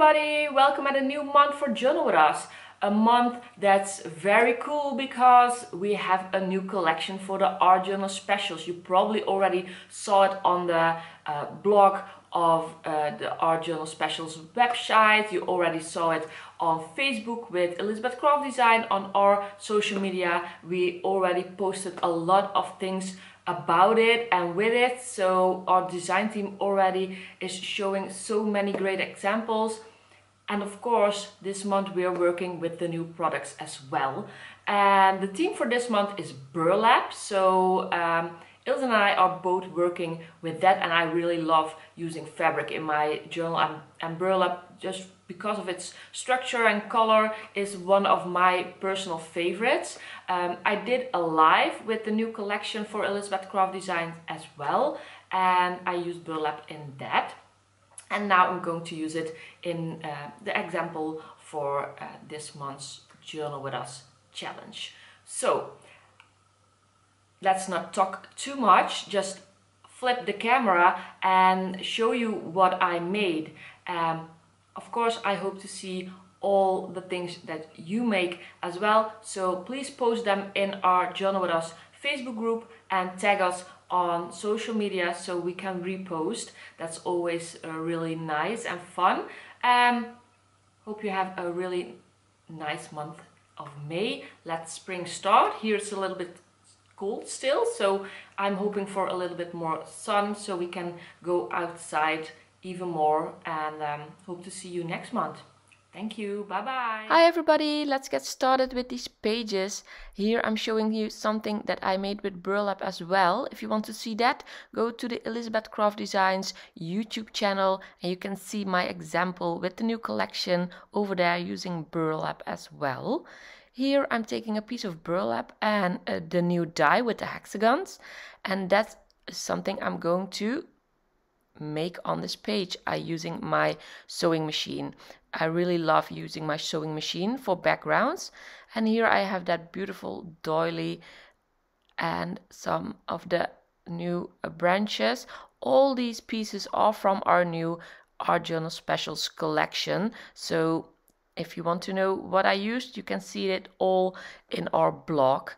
everybody, welcome at a new month for Journal with Us. A month that's very cool because we have a new collection for the Art Journal specials. You probably already saw it on the blog of the Art Journal specials website. You already saw it on Facebook with Elizabeth Craft Design. On our social media we already posted a lot of things about it and with it, so our design team already is showing so many great examples. And of course this month we are working with the new products as well, and the theme for this month is Burlap. So Ilse and I are both working with that, and I really love using fabric in my journal, and Burlap, just because of its structure and color, is one of my personal favorites. I did a live with the new collection for Elizabeth Craft Design as well, and I used Burlap in that. And now I'm going to use it in the example for this month's Journal with Us challenge. So let's not talk too much, just flip the camera and show you what I made. Of course, I hope to see all the things that you make as well, so please post them in our Journal with Us Facebook group and tag us on social media so we can repost. That's always really nice and fun. Hope you have a really nice month of May. Let spring start. Here it's a little bit cold still, so I'm hoping for a little bit more sun so we can go outside even more, and hope to see you next month. Thank you. Bye bye. Hi everybody, let's get started with these pages. Here I'm showing you something that I made with Burlap as well. If you want to see that, go to the Elizabeth Craft Designs YouTube channel and you can see my example with the new collection over there using Burlap as well. Here I'm taking a piece of Burlap and the new die with the hexagons, and that's something I'm going to make on this page using my sewing machine. I really love using my sewing machine for backgrounds, and here I have that beautiful doily and some of the new branches. All these pieces are from our new Art Journal Specials collection, so if you want to know what I used, you can see it all in our blog.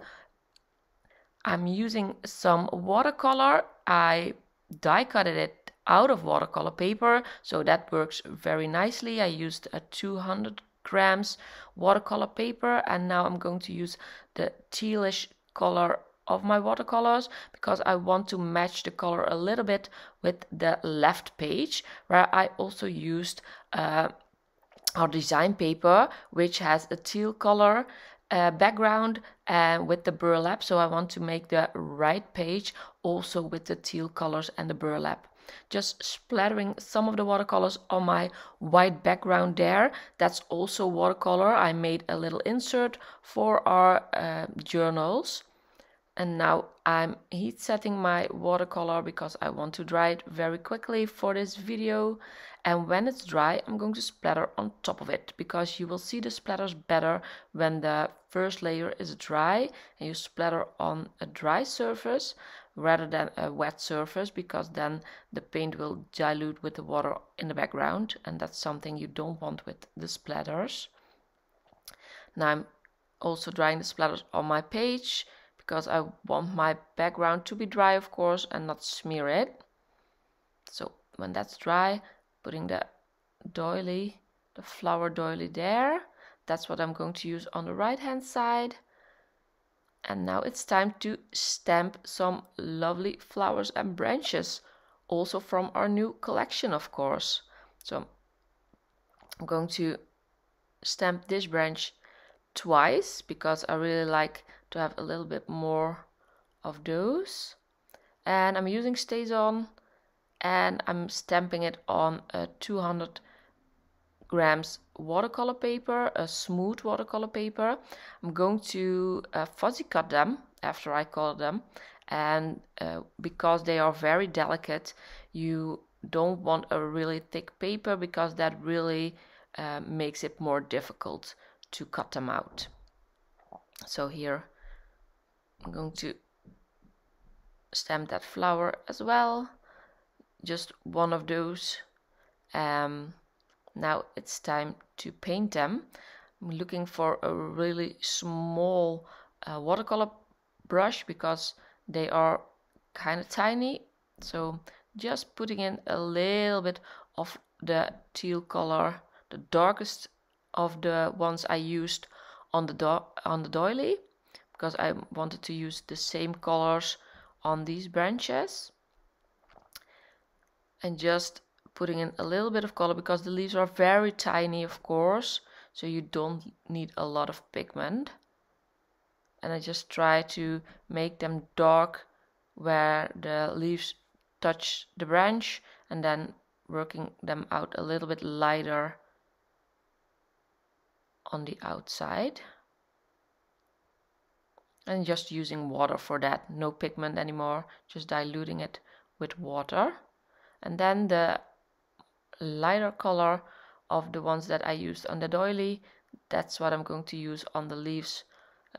I'm using some watercolor. I die cutted it out of watercolor paper, so that works very nicely. I used a 200 grams watercolor paper, and now I'm going to use the tealish color of my watercolors because I want to match the color a little bit with the left page, where I also used our design paper, which has a teal color background with the burlap. So I want to make the right page also with the teal colors and the burlap. Just splattering some of the watercolors on my white background there. That's also watercolor. I made a little insert for our journals. And now I'm heat setting my watercolor because I want to dry it very quickly for this video. And when it's dry, I'm going to splatter on top of it, because you will see the splatters better when the first layer is dry and you splatter on a dry surface rather than a wet surface, because then the paint will dilute with the water in the background, and that's something you don't want with the splatters. Now I'm also drying the splatters on my page because I want my background to be dry, of course, and not smear it. So when that's dry, putting the doily, the flower doily there. That's what I'm going to use on the right hand side. And now it's time to stamp some lovely flowers and branches, also from our new collection, of course. So I'm going to stamp this branch twice because I really like to have a little bit more of those. And I'm using StazOn, and I'm stamping it on a 200 grams watercolor paper, a smooth watercolor paper. I'm going to fuzzy cut them after I color them, and because they are very delicate, you don't want a really thick paper because that really makes it more difficult to cut them out. So here I'm going to stamp that flower as well, just one of those, now it's time to paint them. I'm looking for a really small watercolor brush because they are kind of tiny, so just putting in a little bit of the teal color, the darkest of the ones I used on the doily, because I wanted to use the same colors on these branches, and just putting in a little bit of color because the leaves are very tiny, of course, so you don't need a lot of pigment. And I just try to make them dark where the leaves touch the branch, and then working them out a little bit lighter on the outside. And just using water for that, no pigment anymore, just diluting it with water. And then the lighter color of the ones that I used on the doily, that's what I'm going to use on the leaves,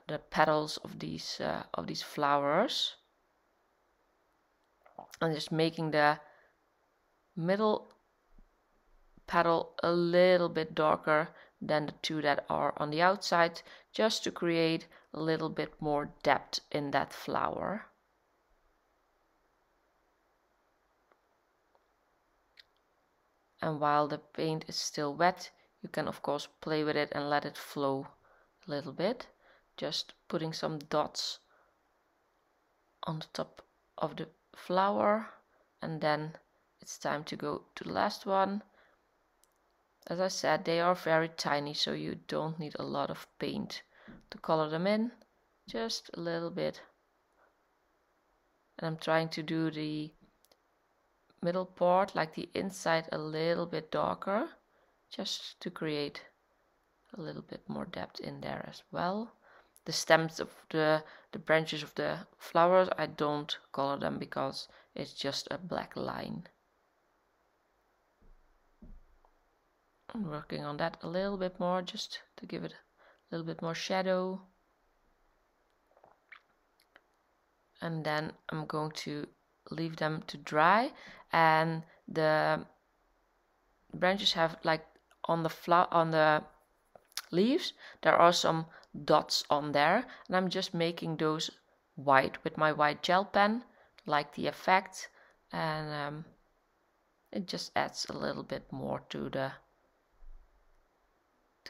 the petals of these flowers. I'm just making the middle petal a little bit darker than the two that are on the outside, just to create a little bit more depth in that flower. And while the paint is still wet, you can of course play with it and let it flow a little bit. Just putting some dots on the top of the flower, and then it's time to go to the last one. As I said, they are very tiny, so you don't need a lot of paint to color them in, just a little bit. And I'm trying to do the middle part, like the inside, a little bit darker, just to create a little bit more depth in there as well. The stems of the branches of the flowers, I don't color them because it's just a black line. I'm working on that a little bit more, just to give it a little bit more shadow. And then I'm going to leave them to dry, and the branches have, like, on the leaves there are some dots on there, and I'm just making those white with my white gel pen, like the effect, and it just adds a little bit more to the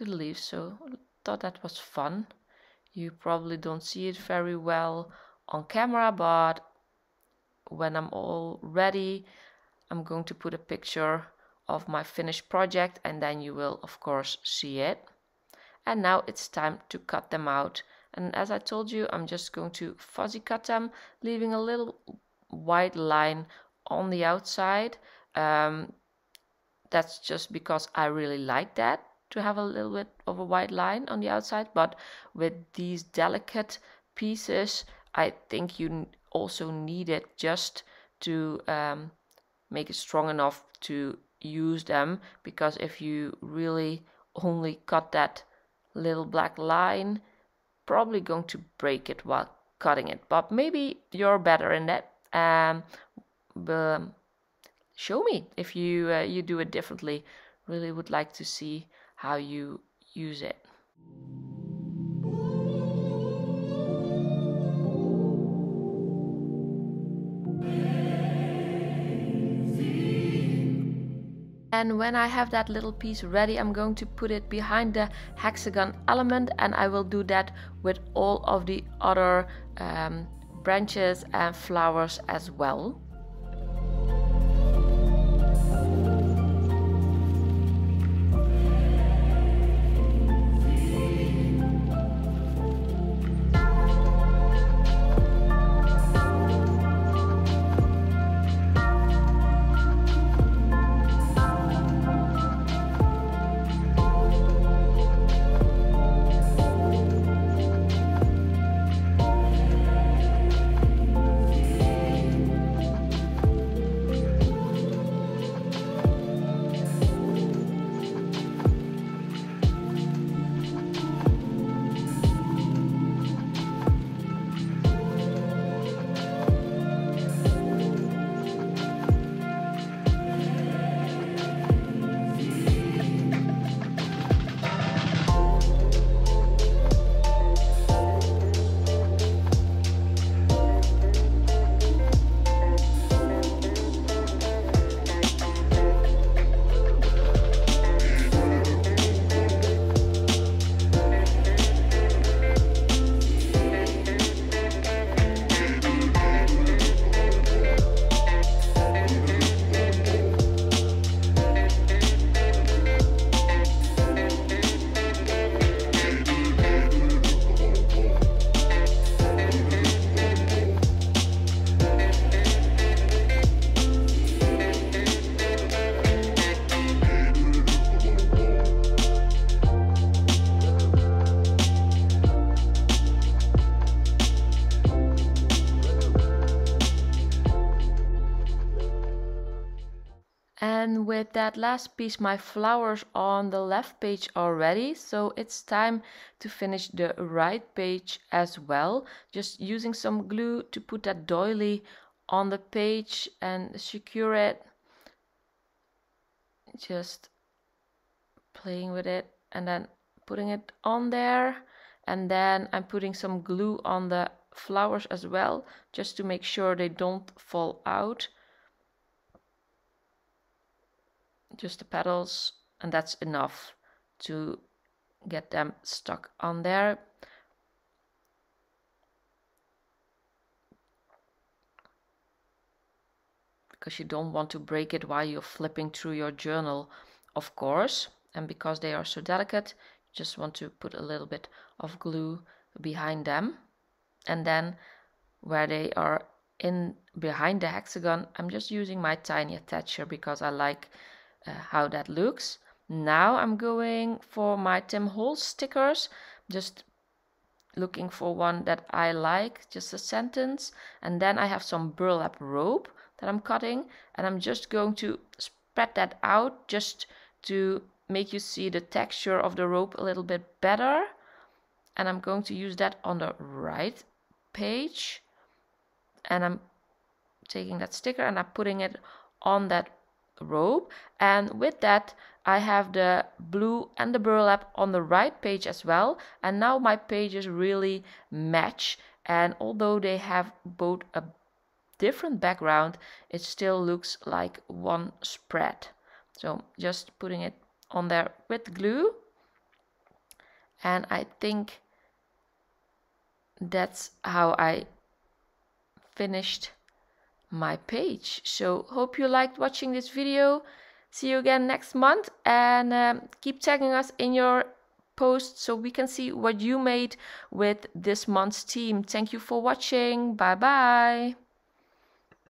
leaves. So I thought that was fun. You probably don't see it very well on camera, but when I'm all ready, I'm going to put a picture of my finished project, and then you will of course see it. And now it's time to cut them out, and as I told you, I'm just going to fuzzy cut them, leaving a little white line on the outside. That's just because I really like that, to have a little bit of a white line on the outside, but with these delicate pieces I think you also need it just to make it strong enough to use them, because if you really only cut that little black line, probably going to break it while cutting it. But maybe you're better in that. Show me if you do it differently. Really would like to see how you use it. And when I have that little piece ready, I'm going to put it behind the hexagon element, and I will do that with all of the other branches and flowers as well. And with that last piece, my flowers on the left page are ready. So it's time to finish the right page as well. Just using some glue to put that doily on the page and secure it. Just playing with it and then putting it on there. And then I'm putting some glue on the flowers as well, just to make sure they don't fall out. Just the petals, and that's enough to get them stuck on there. Because you don't want to break it while you're flipping through your journal, of course. And because they are so delicate, you just want to put a little bit of glue behind them. And then where they are in behind the hexagon, I'm just using my tiny attacher because I like how that looks. Now I'm going for my Tim Holtz stickers, just looking for one that I like, just a sentence. And then I have some burlap rope that I'm cutting, and I'm just going to spread that out just to make you see the texture of the rope a little bit better. And I'm going to use that on the right page, and I'm taking that sticker and I'm putting it on that rope. And with that I have the blue and the burlap on the right page as well. And now my pages really match, and although they have both a different background, it still looks like one spread. So just putting it on there with glue, and I think that's how I finished my page. So hope you liked watching this video. See you again next month, and keep tagging us in your posts so we can see what you made with this month's theme. Thank you for watching. Bye bye.